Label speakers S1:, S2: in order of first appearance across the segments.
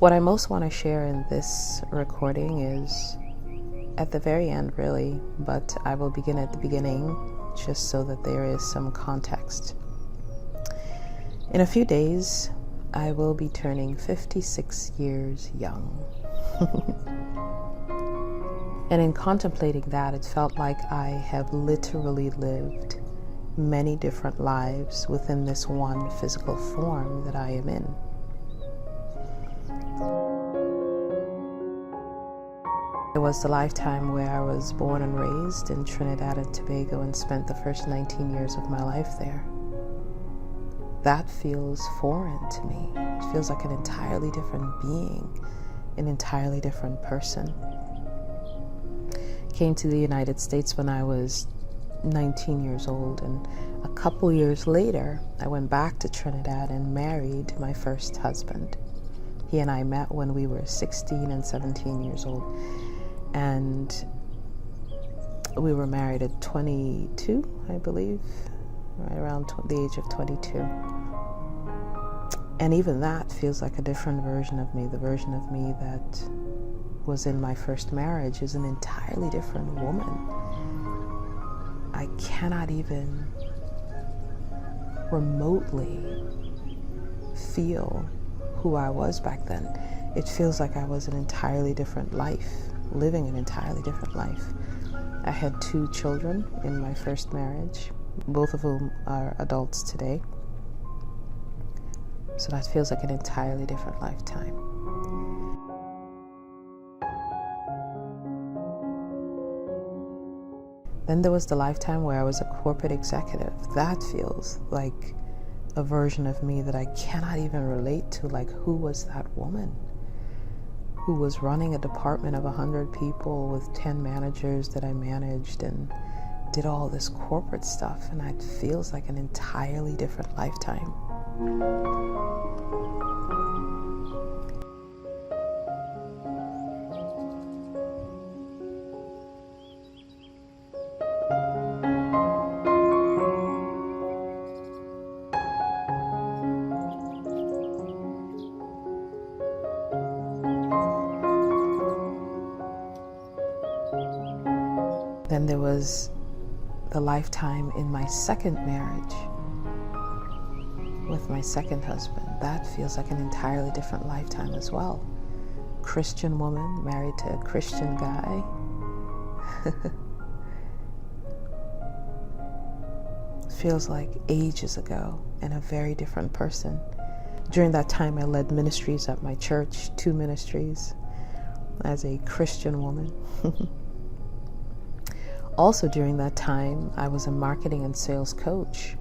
S1: What I most want to share in this recording is at the very end, really, but I will begin at the beginning just so that there is some context. In a few days, I will be turning 56 years young. And in contemplating that, it felt like I have literally lived many different lives within this one physical form that I am in. It was the lifetime where I was born and raised in Trinidad and Tobago and spent the first 19 years of my life there. That feels foreign to me. It feels like an entirely different being, an entirely different person. Came to the United States when I was 19 years old, and a couple years later, I went back to Trinidad and married my first husband. He and I met when we were 16 and 17 years old, and we were married at 22, I believe, right around the age of 22. And even that feels like a different version of me. The version of me that was in my first marriage is an entirely different woman. I cannot even remotely feel who I was back then. It feels like I was an entirely different life, living an entirely different life. I had 2 children in my first marriage, both of whom are adults today. So that feels like an entirely different lifetime. Then there was the lifetime where I was a corporate executive. That feels like a version of me that I cannot even relate to. Like, who was that woman who was running a department of 100 people with 10 managers that I managed and did all this corporate stuff? And it feels like an entirely different lifetime. Then there was the lifetime in my second marriage with my second husband. That feels like an entirely different lifetime as well. Christian woman married to a Christian guy. Feels like ages ago and a very different person. During that time, I led ministries at my church, 2 ministries, as a Christian woman. Also during that time, I was a marketing and sales coach.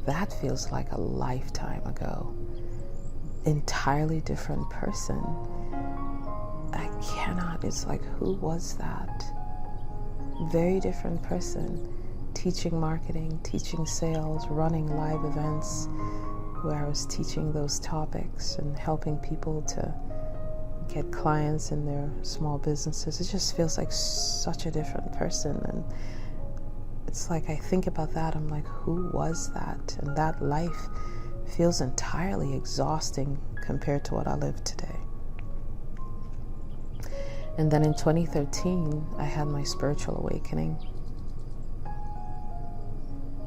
S1: That feels like a lifetime ago. Entirely different person. It's like, who was that? Very different person. Teaching marketing, teaching sales, running live events where I was teaching those topics and helping people to get clients in their small businesses. It just feels like such a different person. And it's like, I think about that, I'm like, who was that? And that life feels entirely exhausting compared to what I live today. And then in 2013, I had my spiritual awakening.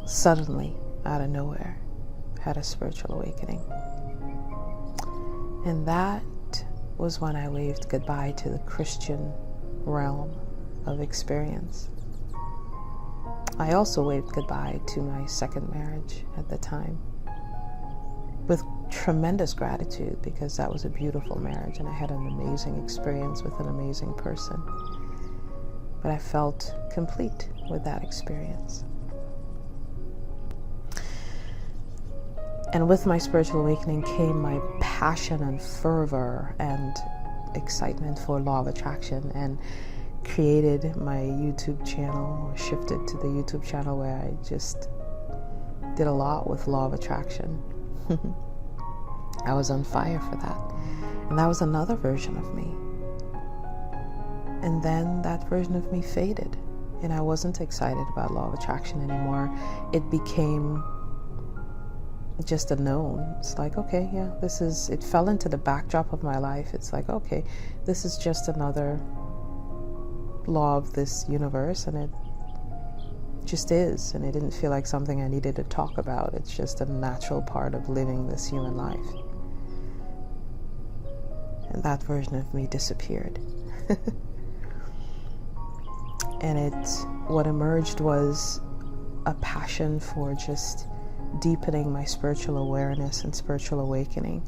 S1: Suddenly, out of nowhere, had a spiritual awakening. And that was when I waved goodbye to the Christian realm of experience. I also waved goodbye to my second marriage at the time with tremendous gratitude, because that was a beautiful marriage and I had an amazing experience with an amazing person. But I felt complete with that experience. And with my spiritual awakening came my passion and fervor and excitement for Law of Attraction, and created my YouTube channel, or shifted to the YouTube channel where I just did a lot with Law of Attraction. I was on fire for that. And that was another version of me. And then that version of me faded, and I wasn't excited about Law of Attraction anymore. It became just a known. It's like, okay, yeah, it fell into the backdrop of my life. It's like, okay, this is just another law of this universe, and it just is. And it didn't feel like something I needed to talk about. It's just a natural part of living this human life. And that version of me disappeared. And what emerged was a passion for just deepening my spiritual awareness and spiritual awakening.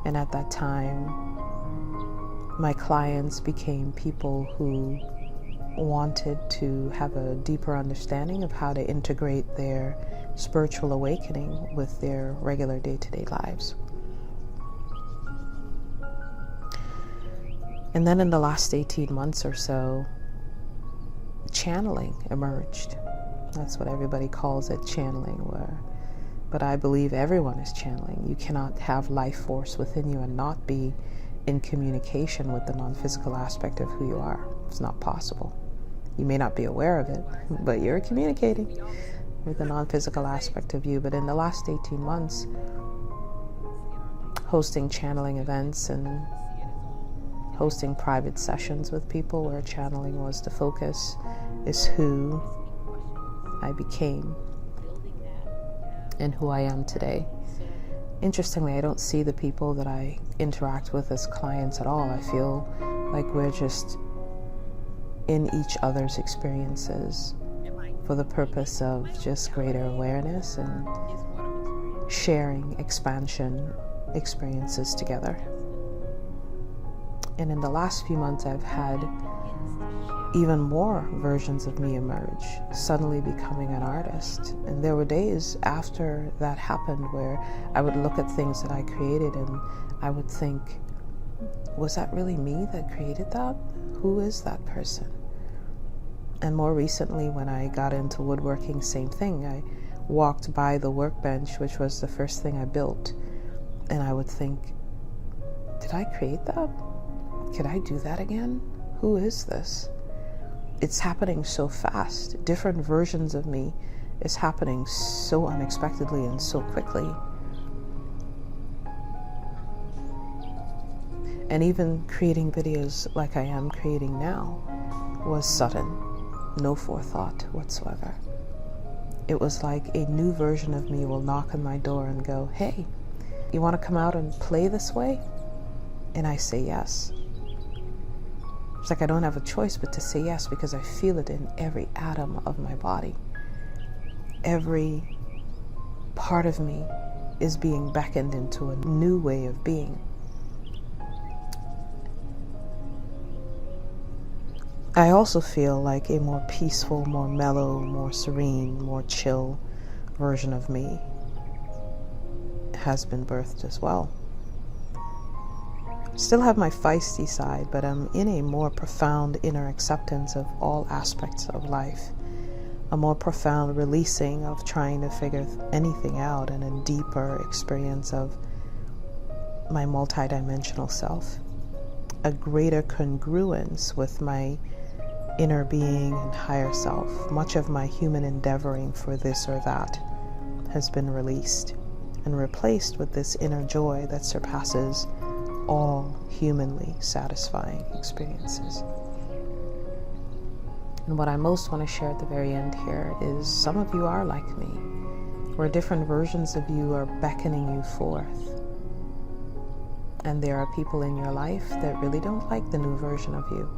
S1: And at that time, my clients became people who wanted to have a deeper understanding of how to integrate their spiritual awakening with their regular day-to-day lives. And then in the last 18 months or so, channeling emerged. That's what everybody calls it, channeling. But I believe everyone is channeling. You cannot have life force within you and not be in communication with the non-physical aspect of who you are. It's not possible. You may not be aware of it, but you're communicating with the non-physical aspect of you. But in the last 18 months, hosting channeling events and hosting private sessions with people where channeling was the focus is who I became and who I am today. Interestingly, I don't see the people that I interact with as clients at all. I feel like we're just in each other's experiences for the purpose of just greater awareness and sharing expansion experiences together. And in the last few months, I've had even more versions of me emerge, suddenly becoming an artist. And there were days after that happened where I would look at things that I created and I would think, was that really me that created that? Who is that person? And more recently, when I got into woodworking, same thing. I walked by the workbench, which was the first thing I built, and I would think, did I create that? Could I do that again? Who is this? It's happening so fast. Different versions of me is happening so unexpectedly and so quickly. And even creating videos like I am creating now was sudden, no forethought whatsoever. It was like a new version of me will knock on my door and go, hey, you want to come out and play this way? And I say yes. It's like I don't have a choice but to say yes, because I feel it in every atom of my body. Every part of me is being beckoned into a new way of being. I also feel like a more peaceful, more mellow, more serene, more chill version of me has been birthed as well. Still have my feisty side, but I'm in a more profound inner acceptance of all aspects of life, a more profound releasing of trying to figure anything out, and a deeper experience of my multidimensional self, a greater congruence with my inner being and higher self. Much of my human endeavoring for this or that has been released and replaced with this inner joy that surpasses all humanly satisfying experiences. And what I most want to share at the very end here is some of you are like me, where different versions of you are beckoning you forth. And there are people in your life that really don't like the new version of you.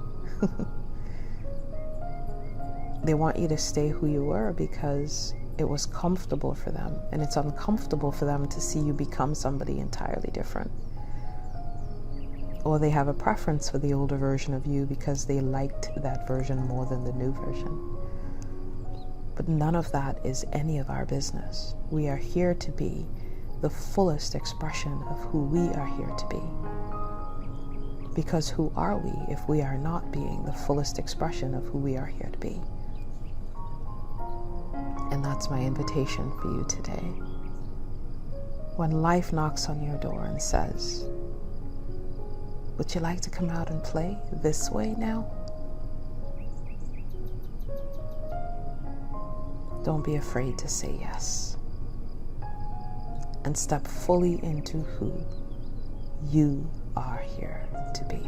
S1: They want you to stay who you were because it was comfortable for them, and it's uncomfortable for them to see you become somebody entirely different. Or they have a preference for the older version of you because they liked that version more than the new version. But none of that is any of our business. We are here to be the fullest expression of who we are here to be. Because who are we if we are not being the fullest expression of who we are here to be? And that's my invitation for you today. When life knocks on your door and says, would you like to come out and play this way now? Don't be afraid to say yes. and step fully into who you are here to be.